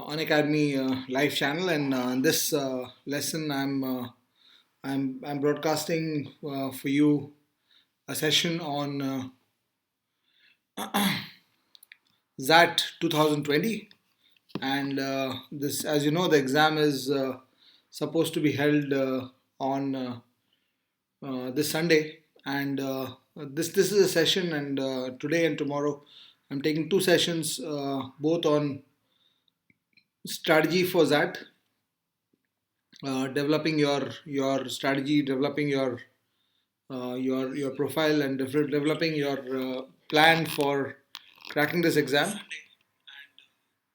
Unacademy live channel, and in this lesson, I'm broadcasting for you a session on XAT 2020, and this, as you know, the exam is supposed to be held on this Sunday, and this is a session, and today and tomorrow, I'm taking two sessions, both on strategy for XAT, developing your strategy, developing your profile, and developing your plan for cracking this exam.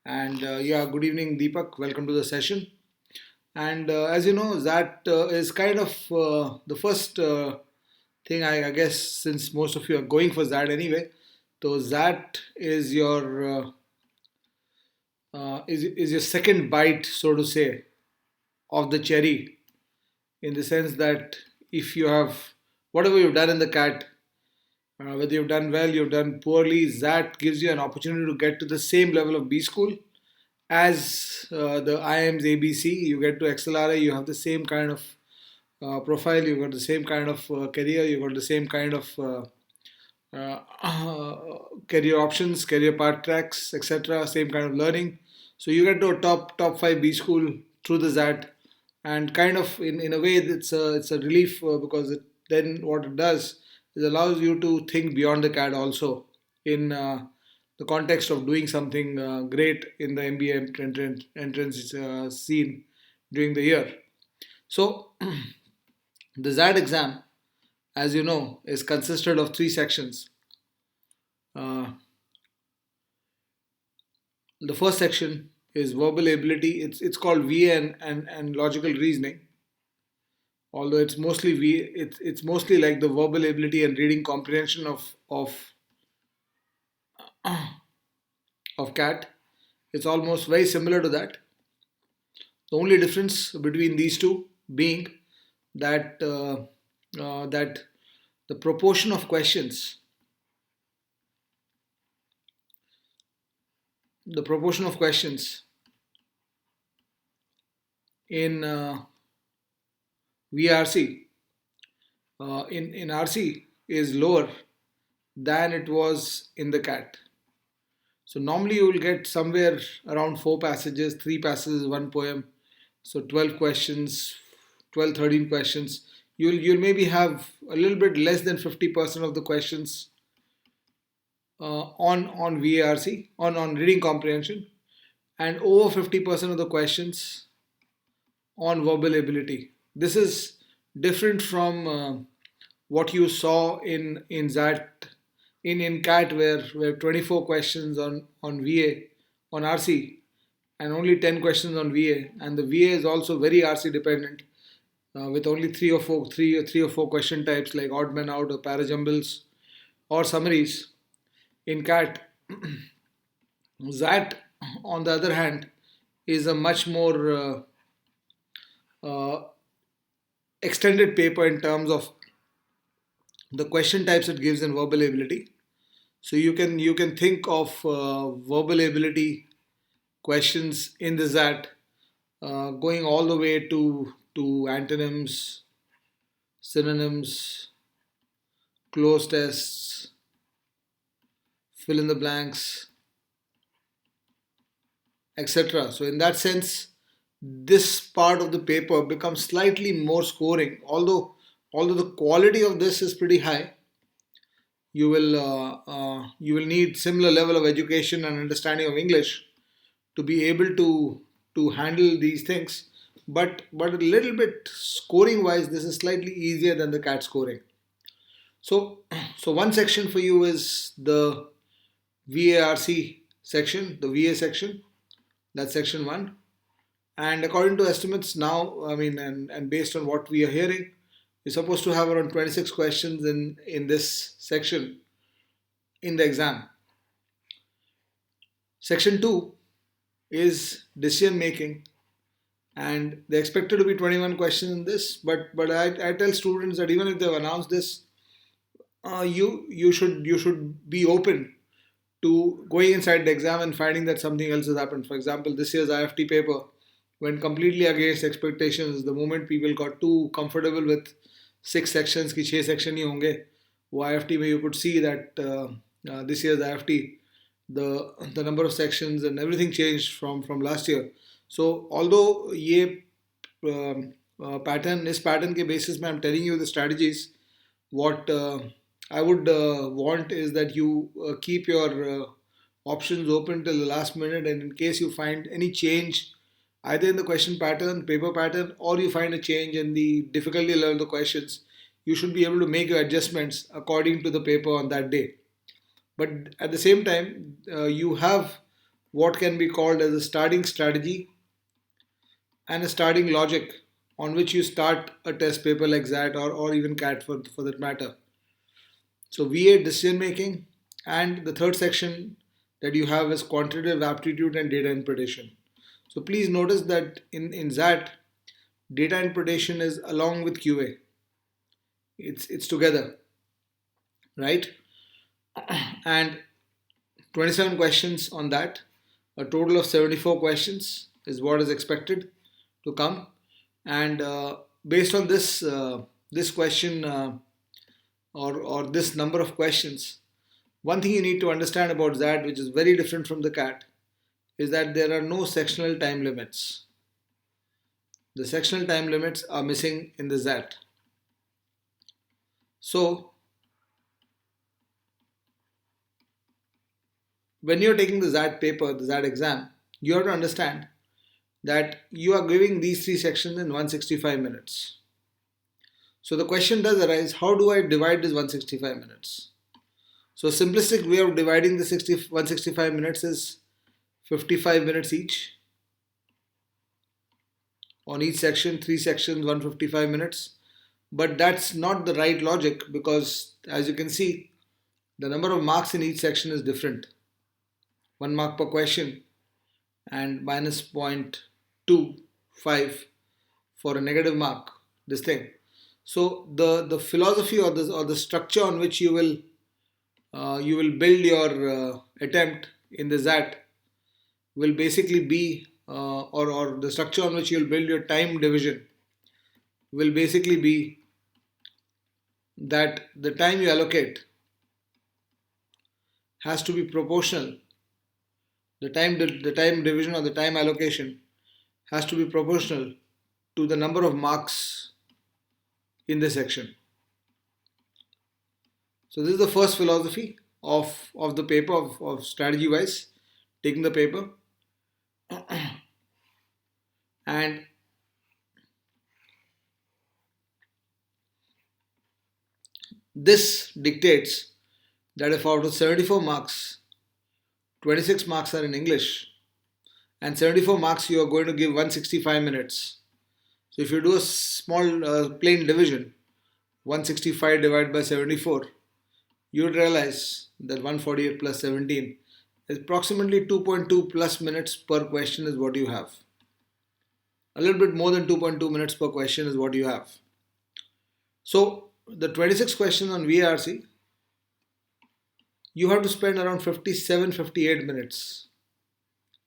And yeah, good evening, Deepak. Welcome to the session. And as you know, that is kind of the first thing, I guess, since most of you are going for that anyway. So that is your second bite, so to say, of the cherry, in the sense that if you have whatever you've done in the CAT, whether you've done well, you've done poorly, that gives you an opportunity to get to the same level of B school as the IIM's ABC. You get to XLRA, you have the same kind of profile, you've got the same kind of career, you've got the same kind of career options, career path tracks, etc. Same kind of learning. So you get to a top five B school through the ZAT, and kind of in a way it's a relief because then what it does is allows you to think beyond the CAD also in the context of doing something great in the MBA entrance scene during the year. So the ZAT exam, as you know, is consisted of three sections. Uh, the first section is verbal ability. It's called VA and logical reasoning. Although it's mostly it's mostly like the verbal ability and reading comprehension of CAT. It's almost very similar to that. The only difference between these two being that that the proportion of questions, the proportion of questions in VRC in RC is lower than it was in the CAT. So normally you will get somewhere around four passages, three passages, one poem. So 12 questions, 12, 13 questions. You'll maybe have a little bit less than 50% of the questions on VARC, on reading comprehension, and over 50% of the questions on verbal ability. This is different from what you saw in that in CAT, where 24 questions on VA on RC and only 10 questions on VA, and the VA is also very RC dependent, with only three or four question types like odd man out or parajumbles or summaries. In CAT, ZAT, on the other hand, is a much more uh, extended paper in terms of the question types it gives in verbal ability. So you can think of verbal ability questions in the ZAT going all the way to antonyms, synonyms, close tests, fill in the blanks, etc. So in that sense, this part of the paper becomes slightly more scoring. Although the quality of this is pretty high, you will need similar level of education and understanding of English to be able to handle these things. But a little bit scoring wise, this is slightly easier than the CAT scoring. So so one section for you is the VARC section, the VA section. That's section one. And according to estimates now, I mean, and based on what we are hearing, you're supposed to have around 26 questions in this section in the exam. Section 2 is decision making, and they expected to be 21 questions in this, but I tell students that even if they've announced this, you should be open to going inside the exam and finding that something else has happened. For example, this year's IFT paper went completely against expectations. The moment people got too comfortable with 6 sections ki 6 section ही होंगे, वो IFT में you could see that this year's IFT, the number of sections and everything changed from last year. So although ये pattern, इस pattern के basis में I'm telling you the strategies, what I would want is that you keep your options open till the last minute, and in case you find any change either in the question pattern, paper pattern, or you find a change in the difficulty level of the questions, you should be able to make your adjustments according to the paper on that day. But at the same time, you have what can be called as a starting strategy and a starting logic on which you start a test paper like XAT or even CAT for that matter. So VA decision making, and the third section that you have is quantitative aptitude and data interpretation. So please notice that in XAT, data interpretation is along with QA. It's together, right? And 27 questions on that. A total of 74 questions is what is expected to come. And based on this this question or this number of questions, one thing you need to understand about XAT, which is very different from the CAT, is that there are no sectional time limits. The sectional time limits are missing in the XAT. So when you're taking the XAT paper, the XAT exam, you have to understand that you are giving these 3 sections in 165 minutes. So the question does arise, how do I divide this 165 minutes? So a simplistic way of dividing the 165 minutes is 55 minutes each. On each section, 3 sections, 155 minutes. But that's not the right logic, because as you can see, the number of marks in each section is different. 1 mark per question and minus 0.25 for a negative mark, this thing. So the philosophy or the structure on which you will build your attempt in the XAT will basically be or the structure on which you will build your time division will basically be that the time you allocate has to be proportional. The time division or the time allocation has to be proportional to the number of marks in the section. So this is the first philosophy of the paper, of strategy wise, taking the paper. And this dictates that if out of 74 marks, 26 marks are in English, and 74 marks you are going to give 165 minutes. So if you do a small plain division, 165 divided by 74, you would realize that 148 plus 17 is approximately 2.2 plus minutes per question is what you have. A little bit more than 2.2 minutes per question is what you have. So the 26 questions on VARC, you have to spend around 57-58 minutes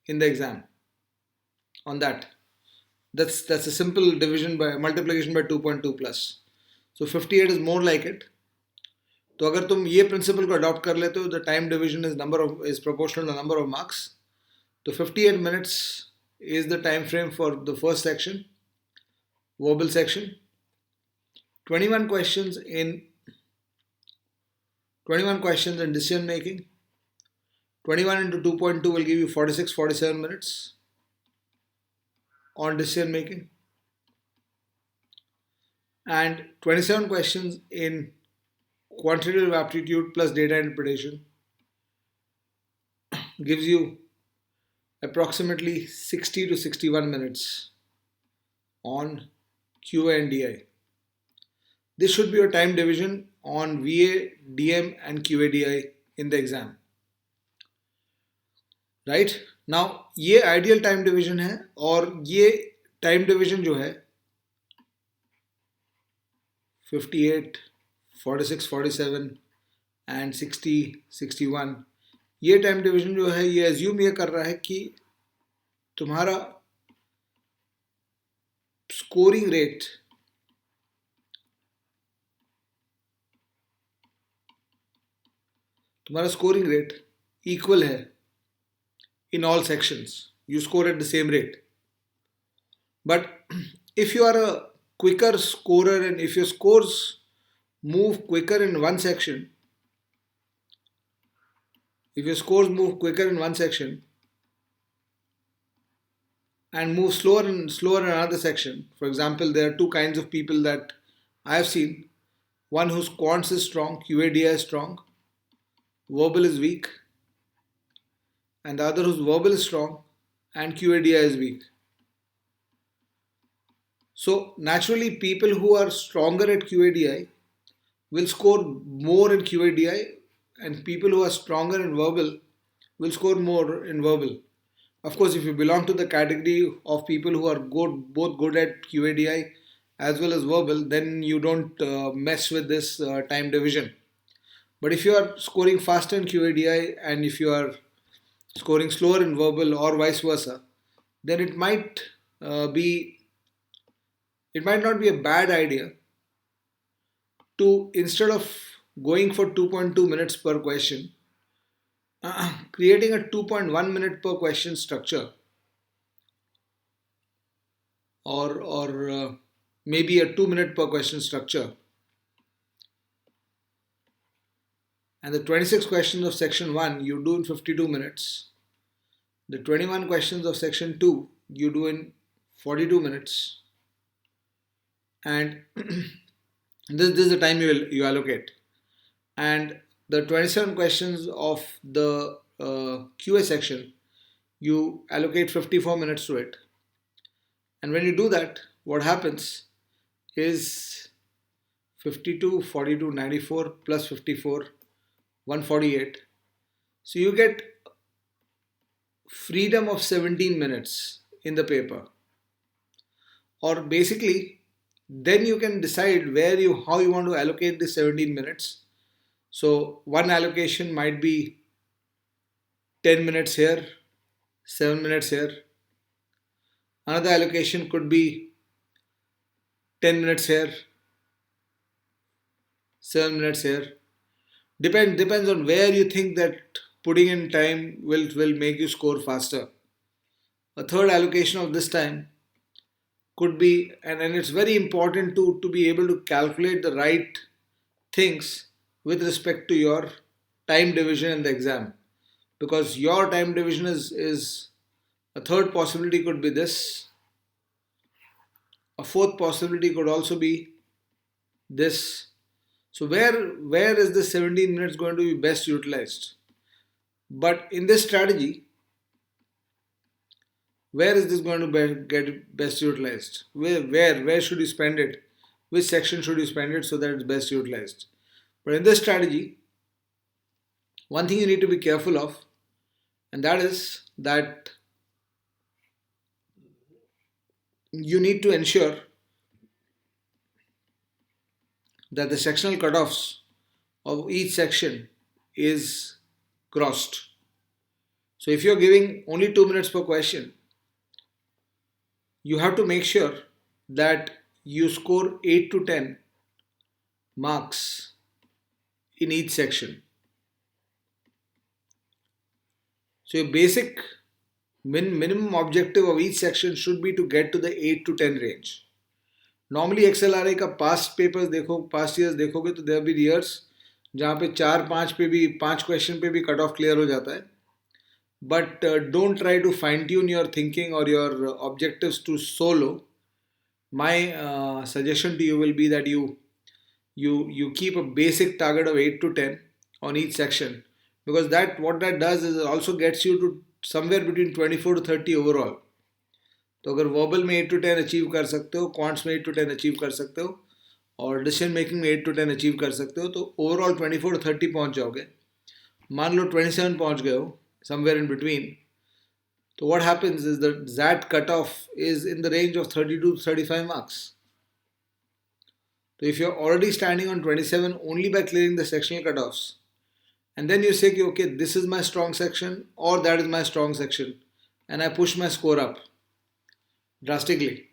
in the exam on that. That's a simple division by multiplication by 2.2 plus. So 58 is more like it. तो अगर तुम ये principal को adopt कर लेते हो, the time division is proportional to the number of marks. तो 58 minutes is the time frame for the first section, verbal section. 21 questions in decision making. 21 into 2.2 will give you 46-47 minutes on decision making. And 27 questions in quantitative aptitude plus data interpretation gives you approximately 60 to 61 minutes on QA and DI. This should be your time division on VA, DM and QA DI in the exam. Right? Now, ये ideal time division है, और ये time division जो है 58, 46, 47 and 60, 61, ये time division जो है ये एज्यूम ये कर रहा है कि तुम्हारा स्कोरिंग रेट इक्वल है in all sections. You score at the same rate. But if you are a quicker scorer and if your scores move quicker in one section, and move slower in another section, for example, there are two kinds of people that I have seen. One whose quants is strong, QADI is strong, verbal is weak, and the other whose verbal is strong and QADI is weak. So naturally, people who are stronger at QADI will score more in QADI, and people who are stronger in verbal will score more in verbal. Of course, if you belong to the category of people who are both good at QADI as well as verbal, then you don't mess with this time division. But if you are scoring faster in QADI and if you are scoring slower in verbal or vice versa, then be it might not be a bad idea to, instead of going for 2.2 minutes per question, creating a 2.1 minute per question structure, or maybe a 2 minute per question structure. And the 26 questions of section 1 you do in 52 minutes. The 21 questions of section 2 you do in 42 minutes. And this is the time you allocate. And the 27 questions of the QA section, you allocate 54 minutes to it. And when you do that, what happens is 52, 42, 94 plus 54, 148. So you get freedom of 17 minutes in the paper. Or basically, then you can decide how you want to allocate the 17 minutes. So one allocation might be 10 minutes here, 7 minutes here. Another allocation could be 10 minutes here, 7 minutes here. Depends on where you think that putting in time will make you score faster. A third allocation of this time could be, and it's very important to be able to calculate the right things with respect to your time division in the exam, because your time division is a third possibility could be this, a fourth possibility could also be this. So where is this 17 minutes going to be best utilized? But in this strategy, where is this going to get best utilized? Where should you spend it? Which section should you spend it so that it's best utilized? But in this strategy, one thing you need to be careful of, and that is that you need to ensure that the sectional cutoffs of each section is crossed. So if you're giving only 2 minutes per question, you have to make sure that you score 8 to 10 marks in each section. So your basic minimum objective of each section should be to get to the 8 to 10 range. Normally XLRA का past years देखोगे तो there have been years जहाँ पे 4-5 question पे भी cut off clear हो जाता है. But don't try to fine tune your thinking or your objectives to so low. My suggestion to you will be that you keep a basic target of 8 to 10 on each section, because what that does is it also gets you to somewhere between 24 to 30 overall. तो अगर verbal में 8 to 10 achieve कर सकते हो, quants में 8 to 10 achieve कर सकते हो और डिसीजन मेकिंग में 8 to 10 अचीव कर सकते हो, तो ओवरऑल 24 to 30 पहुंच जाओगे. मान लो 27 पहुंच गए हो, somewhere in between. So what happens is the XAT cutoff is in the range of 32 to 35 marks. So if you're already standing on 27 only by clearing the sectional cutoffs, And then you say, okay, this is my strong section or that is my strong section, and I push my score up drastically.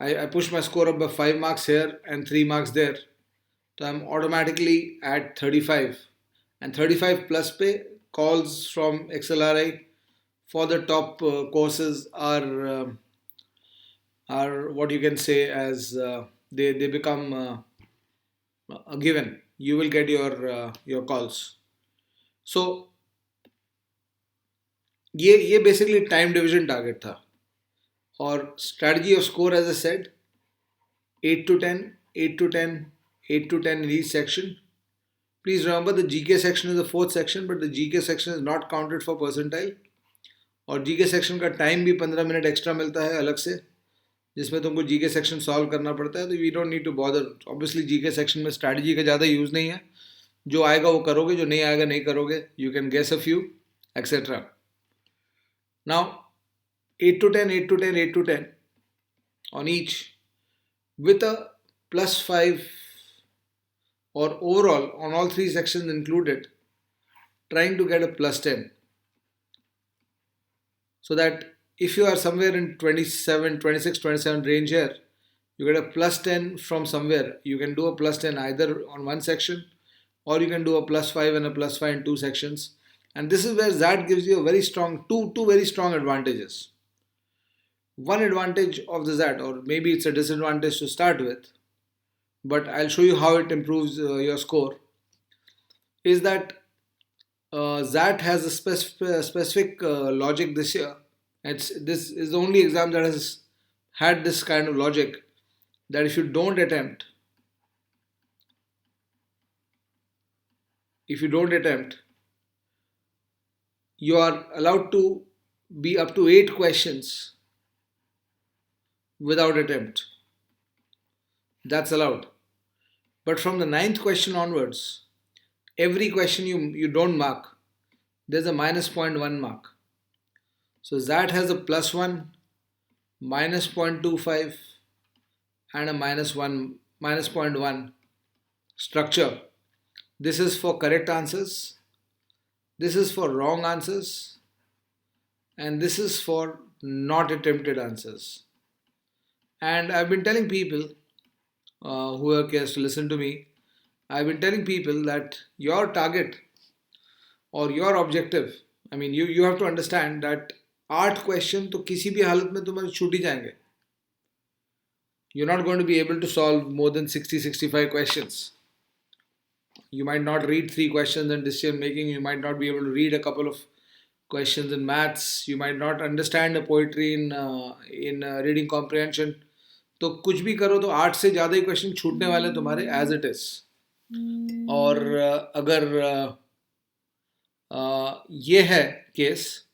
I push my score up by 5 marks here and 3 marks there. So I'm automatically at 35. And 35 plus pay calls from XLRI for the top courses are what you can say as they become a given. You will get your calls. So ये basically time division target था. और strategy of score, as I said, 8 to 10, 8 to 10, 8 to 10 in each section. Please remember the GK section is the fourth section, but the GK section is not counted for percentile. और GK section का time भी 15 minute extra मिलता है अलग से, जिसमें तुमको GK section solve करना पड़ता है. तो we don't need to bother. Obviously GK section में स्ट्रैटेजी का ज़्यादा यूज़ नहीं है. जो आएगा वो करोगे, जो नहीं आएगा नहीं करोगे. You can guess a few etcetera. Now 8 to 10, 8 to 10, 8 to 10 on each with a plus 5 or overall on all three sections included, trying to get a plus 10. So that if you are somewhere in 27, 26, 27 range here, you get a plus 10 from somewhere. You can do a plus 10 either on one section, or you can do a plus 5 and a plus 5 in two sections. And this is where XAT gives you a very strong, two very strong advantages. One advantage of the XAT, or maybe it's a disadvantage to start with, but I'll show you how it improves your score, is that XAT has a specific logic this year. This is the only exam that has had this kind of logic, that if you don't attempt, you are allowed to be up to 8 questions without attempt. That's allowed. But from the 9th question onwards, every question you don't mark, there's a minus 0.1 mark. So XAT has a plus 1, minus 0.25 and a minus 0.1 structure. This is for correct answers, this is for wrong answers, and this is for not attempted answers. And I've been telling people who cares to listen to me, I've been telling people that your target or your objective, I mean, you have to understand that 8 question तो किसी भी हालत में तुम्हारे छूट ही जाएंगे. You're not going to be able to solve more than 60-65 questions. You might not read 3 questions in decision making. You might not be able to read a couple of questions in maths. You might not understand the poetry in reading comprehension. तो कुछ भी करो तो 8 से ज़्यादा ही question छूटने वाले तुम्हारे as it is. और अगर ये है case,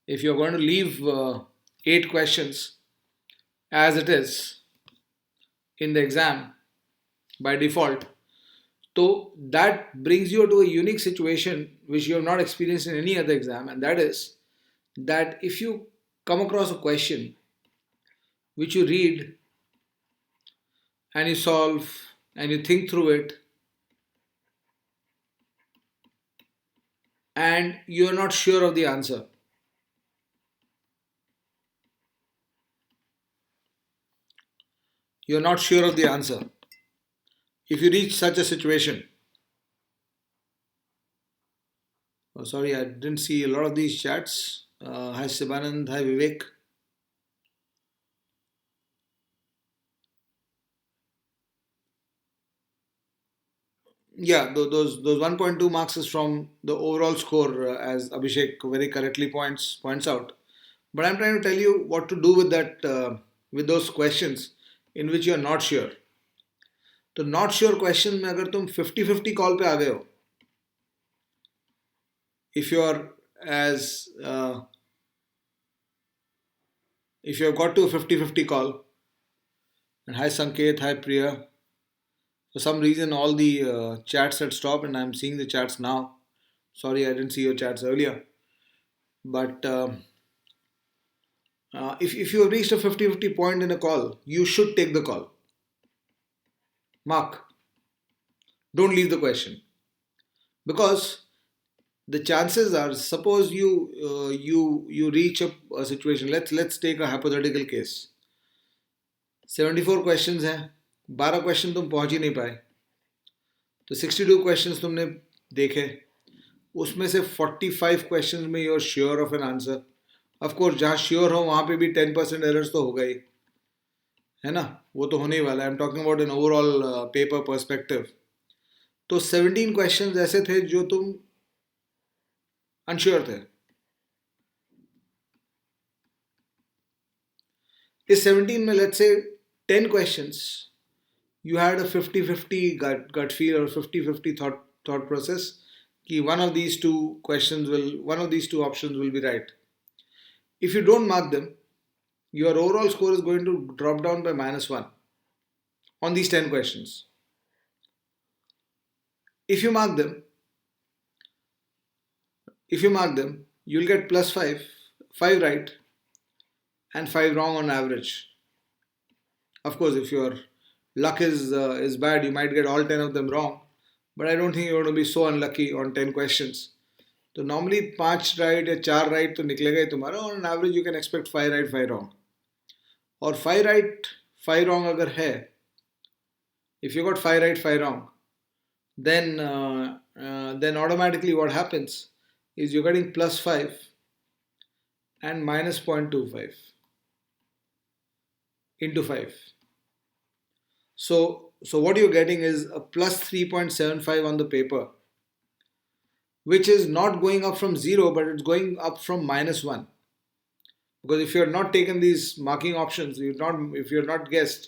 if you're going to leave 8 questions as it is in the exam by default, so that brings you to a unique situation which you have not experienced in any other exam, and that is that if you come across a question which you read and you solve and you think through it, and you are not sure of the answer, if you reach such a situation, oh sorry, I didn't see a lot of these chats. Hi Sibanand, hi Vivek. Yeah, those 1.2 marks is from the overall score, as Abhishek very correctly points out. But I'm trying to tell you what to do with that, with those questions in which you are not sure. तो not sure question में अगर तुम 50-50 call पे आ गए हो, if you are as if you have got to a 50-50 call, and hi Sanket, hi Priya, for some reason all the chats had stopped and I'm seeing the chats now. Sorry, I didn't see your chats earlier. But if you have reached a 50-50 point in a call, you should take the call. Mark. Don't leave the question, because the chances are, suppose you reach a situation. Let's take a hypothetical case. 74 questions हैं, 12 question तुम पहुंच ही नहीं पाए, तो 62 questions तुमने देखे, उसमें से 45 क्वेश्चंस में you are sure of an answer. Of course जहाँ श्योर हो वहाँ पे भी 10% एरर्स तो होगा ही, है ना, वो तो होने ही वाला है. I am talking about an overall paper perspective. तो 17 क्वेश्चंस ऐसे थे जो तुम अनश्योर थे. इस 17 में let's say 10 questions you had a 50-50 gut feel or 50-50 thought process कि one of these two options will be right. If you don't mark them, your overall score is going to drop down by -1 on these 10 questions. If you mark them, you'll get +5, 5 right and 5 wrong on average. Of course, if your luck is bad, you might get all 10 of them wrong, but I don't think you're going to be so unlucky on 10 questions. तो normally 5 right या 4 right तो निकलेगा ही तुम्हारा. On average you can expect 5 right 5 wrong. और 5 right 5 wrong अगर है, if you got 5 right 5 wrong, then automatically what happens is you're getting +5 and -0.25 into 5. So what you're getting is a +3.75 on the paper, which is not going up from 0, but it's going up from -1. Because if you're not taken these marking options, if you're not guessed,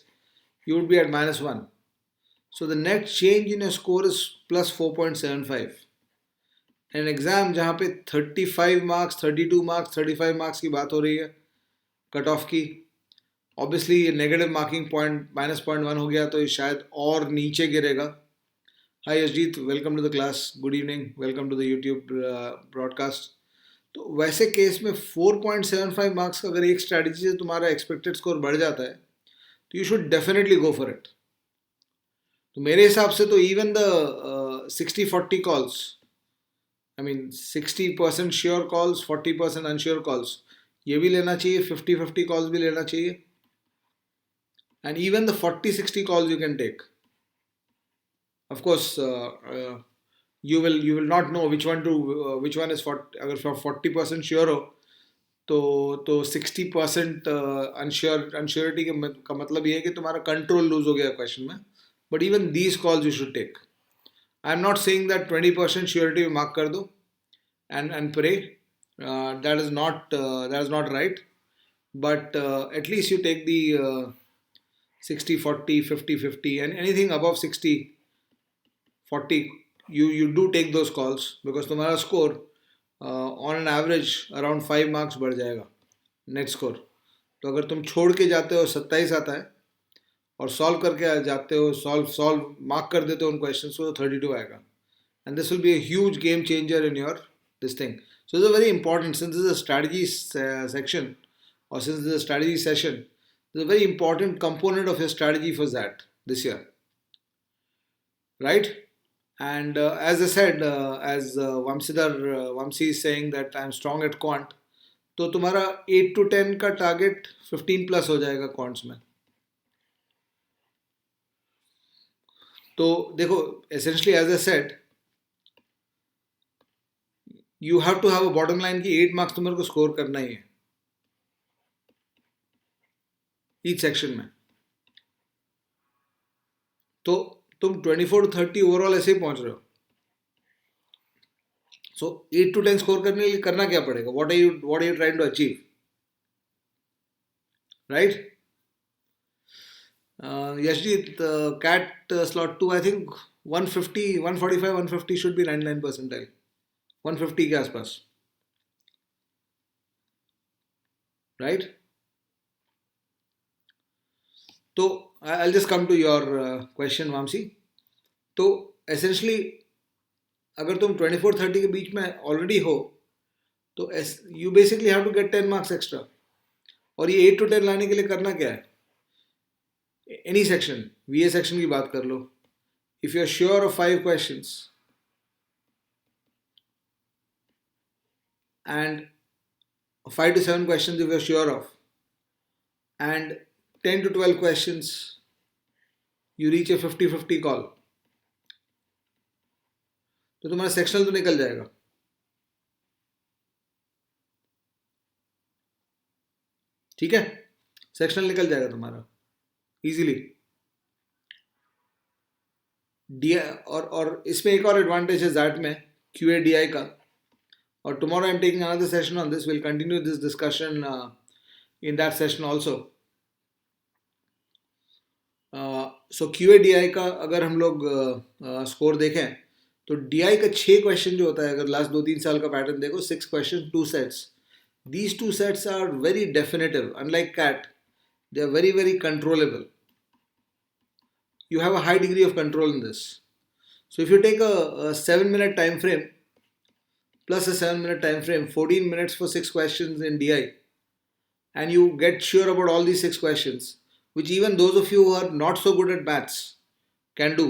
you would be at -1. So the net change in your score is +4.75. An exam जहाँ पे 35 marks, 32 marks, 35 marks की बात हो रही है cut off की, obviously ये negative marking point -0.1 हो गया तो ये शायद और नीचे गिरेगा. Hi Yashjeet, welcome to the class, good evening, welcome to the YouTube broadcast. तो वैसे केस में 4.75 मार्क्स अगर एक स्ट्रैटेजी से तुम्हारा एक्सपेक्टेड स्कोर बढ़ जाता है तो you should definitely go for it. तो मेरे हिसाब से तो even the 60-40 calls, I mean 60% sure calls, 40% unsure calls, ये भी लेना चाहिए, 50-50 कॉल्स भी लेना चाहिए. And even the 40-60 calls you can take. Of course, you will not know which one is 40. अगर 40% sure हो तो 60% unsurety का मतलब ये है कि तुम्हारा control lose हो गया question में. But even these calls you should take. I'm not saying that 20% surety mark कर दो and pray. That is not right. But at least you take the 60-40, 50-50, and anything above 60-40, you do take those calls, because तुम्हारा score on an average around 5 marks बढ़ जाएगा net score. तो अगर तुम छोड़ के जाते हो 27 आता है और सॉल्व करके जाते हो, सॉल्व मार्क कर देते हो उन क्वेश्चंस को, तो 32 आएगा. And this will be a huge game changer in your this thing. So it's a very important, since this is a strategy section, or since this is a strategy session, it's a very important component of your strategy for XAT this year, right? And as I said, as Vamsi is saying that I'm strong at quant, तो तुम्हारा 8 to 10 का target 15 plus हो जाएगा quants में. तो देखो, essentially as I said, you have to have a bottom line की 8 marks तुम्हारे को स्कोर करना ही है each सेक्शन में. तो तुम 24 to 30 ओवरऑल ऐसे ही पहुंच रहे हो. सो 8 to 10 स्कोर करने के लिए करना क्या पड़ेगा? what are you trying to achieve, right? Yashjit, CAT slot 2, I think 150, 145, 150 should be 99 percentile, 150 के आसपास, right? तो I'll just come to your question, Vamsi. तो essentially अगर तुम 24-30 के बीच में ऑलरेडी हो तो you basically have to get 10 marks extra. और ये 8 to 10 लाने के लिए करना क्या है? एनी सेक्शन, VA सेक्शन की बात कर लो, if you're sure of 5 questions and 5 to 7 questions if you're sure of, and 10 to 12 questions you reach a 50-50 call, तो तुम्हारा सेक्शनल तो निकल जाएगा. ठीक है, सेक्शनल निकल जाएगा तुम्हारा इजीली. डी और इसमें एक और एडवांटेज है जैट में QA/DI का. और tomorrow I'm taking another session on this. We'll continue this discussion in that session also. So QA/DI का अगर हम लोग स्कोर देखें तो DI का 6 क्वेश्चन जो होता है, अगर लास्ट 2-3 साल का पैटर्न देखो, 6 question 2 sets. These 2 sets are very definitive. Unlike CAT, they are very, very controllable. You have a high degree of control in this. So if you take a 7-minute time frame plus a 7-minute time frame, 14 minutes for 6 questions in DI, and you get sure about all these 6 questions, which even those of you who are not so good at maths can do.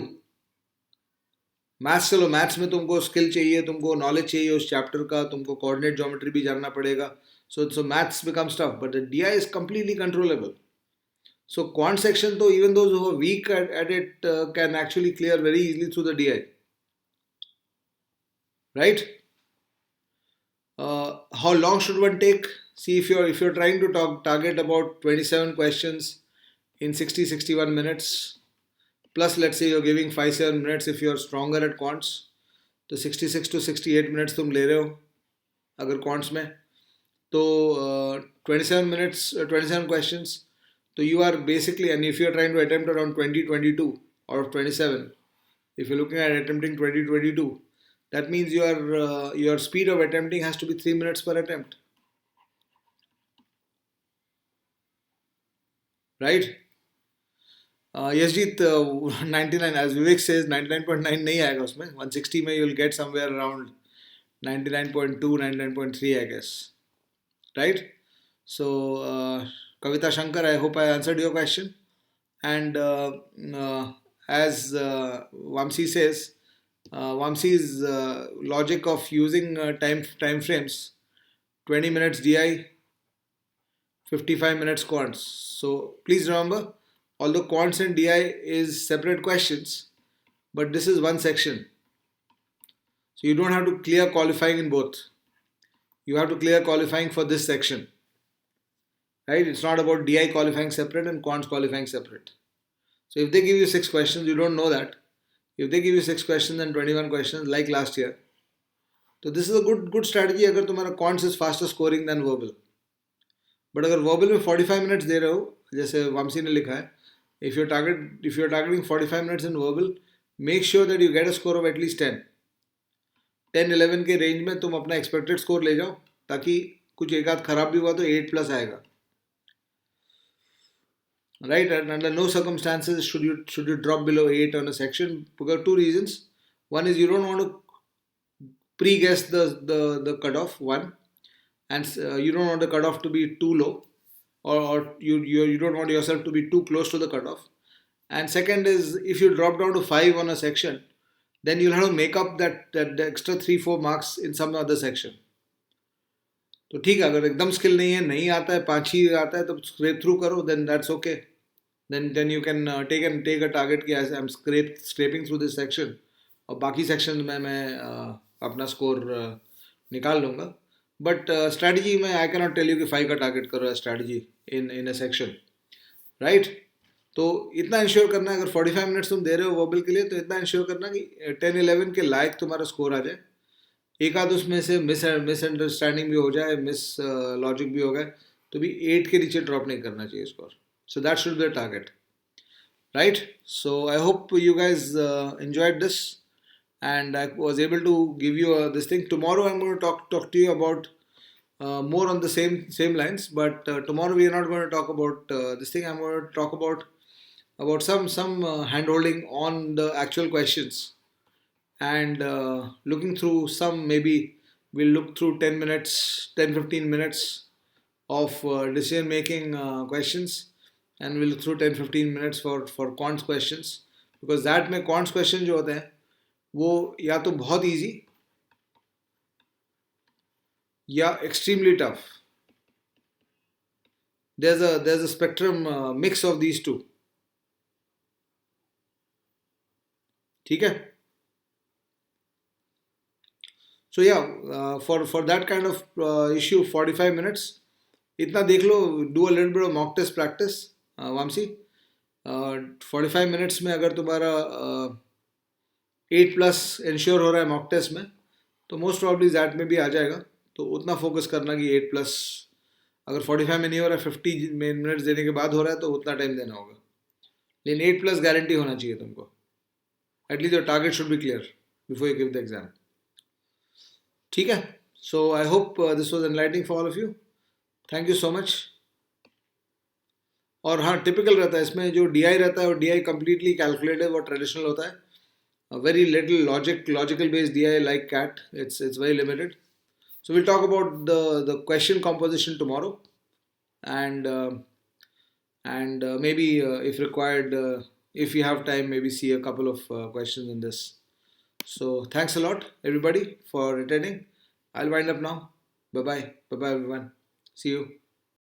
Maths, चलो maths में तुमको skill चाहिए, तुमको knowledge चाहिए उस chapter का, तुमको coordinate geometry भी जानना पड़ेगा. So maths becomes tough, but the DI is completely controllable. So quant section, though, even those who are weak at it can actually clear very easily through the DI. Right? How long should one take? See, if you're trying to target about 27 questions in 60-61 minutes, plus let's say you're giving 5-7 minutes if you're stronger at quants, तो 66 to 68 minutes तुम ले रहे हो अगर quants में, तो 27 minutes, 27 questions, so you are basically, and if you're trying to attempt around 20-22 out of 27, if you're looking at attempting 20-22, that means your speed of attempting has to be 3 minutes per attempt. Right? Yasjit, 99, as Vivek says, 99.9 नहीं आएगा उसमें. 160 में you'll get somewhere around 99.2, 99.3, I guess. Right? So, Kavita Shankar, I hope I answered your question. And as Vamsi says, Vamsi's logic of using time frames, 20 minutes DI, 55 minutes quants. So please remember, although quants and DI is separate questions, but this is one section. So you don't have to clear qualifying in both. You have to clear qualifying for this section. Right? It's not about DI qualifying separate and quants qualifying separate. So if they give you 6 questions, you don't know that. If they give you 6 questions and 21 questions like last year, so this is a good strategy अगर तुम्हारा quants is faster scoring than verbal. But अगर verbal में 45 minutes दे रहे हो, जैसे वामसी ने लिखा है, if you're targeting 45 minutes in verbal, make sure that you get a score of at least 10. 10-11 के रेंज में तुम अपना एक्सपेक्टेड स्कोर ले जाओ, ताकि कुछ एक आध खराब भी हुआ तो 8+ आएगा. Right? And under no circumstances should you drop below 8 on a section, because 2 reasons. One is you don't want to pre-guess the cutoff, one, and you don't want the cutoff to be too low, or you don't want yourself to be too close to the cutoff. And second is, if you drop down to 5 on a section, then you'll have to make up that extra 3-4 marks in some other section. तो ठीक है, अगर एकदम skill नहीं आता है, 5 ही आता है, तो स्क्रैप थ्रू करो, then that's okay. Then you can take a target कि I'm scraping through this section, और बाकी सेक्शन में मैं अपना स्कोर निकाल लूँगा. बट स्ट्रैटेजी में I cannot tell you कि 5 का टारगेट करो strategy in a section. Right? तो इतना इंश्योर करना, अगर 45 मिनट्स तुम दे रहे हो वर्बल के लिए, तो इतना इंश्योर करना कि 10-11 के लायक तुम्हारा स्कोर आ जाए. एक आध उसमें से मिसअंडरस्टैंडिंग भी हो जाए, मिस लॉजिक भी हो गए, तो भी 8 के नीचे ड्रॉप नहीं करना चाहिए score. So that should be the target. Right? So I hope you guys enjoyed this, and I was able to give you this thing. Tomorrow I'm going to talk to you about more on the same lines, but tomorrow we are not going to talk about this thing. I'm going to talk about some hand-holding on the actual questions, and looking through some, maybe we'll look through 10-15 minutes of decision-making questions, and we'll look through 10-15 minutes for quants questions. Because that में counts question जो होते हैं वो या तो बहुत easy या extremely tough. There's a spectrum mix of these two. ठीक है. So yeah, for that kind of issue, 45 minutes. इतना देख लो. Do a little bit of mock test practice, Vamsi. 45 minutes में अगर तुम्हारा 8+ इंश्योर हो रहा है मॉक टेस्ट में, तो मोस्ट प्रॉब्ली जैट में भी आ जाएगा. तो उतना फोकस करना कि 8+. अगर 45 में नहीं हो रहा है, 50 मिनट्स देने के बाद हो रहा है, तो उतना टाइम देना होगा. लेकिन 8+ गारंटी होना चाहिए तुमको. At least your target should be clear before you give the exam. ठीक है. So I hope this was enlightening for all of you. Thank you so much. और हाँ, टिपिकल रहता है इसमें जो DI रहता है, और DI कम्प्लीटली कैलकुलेटिव और ट्रेडिशनल होता है. Very little logical based DI like CAT. It's very limited. So we'll talk about the question composition tomorrow, and maybe if required, if you have time, maybe see a couple of questions in this. So thanks a lot everybody for attending. I'll wind up now. Bye bye everyone. See you.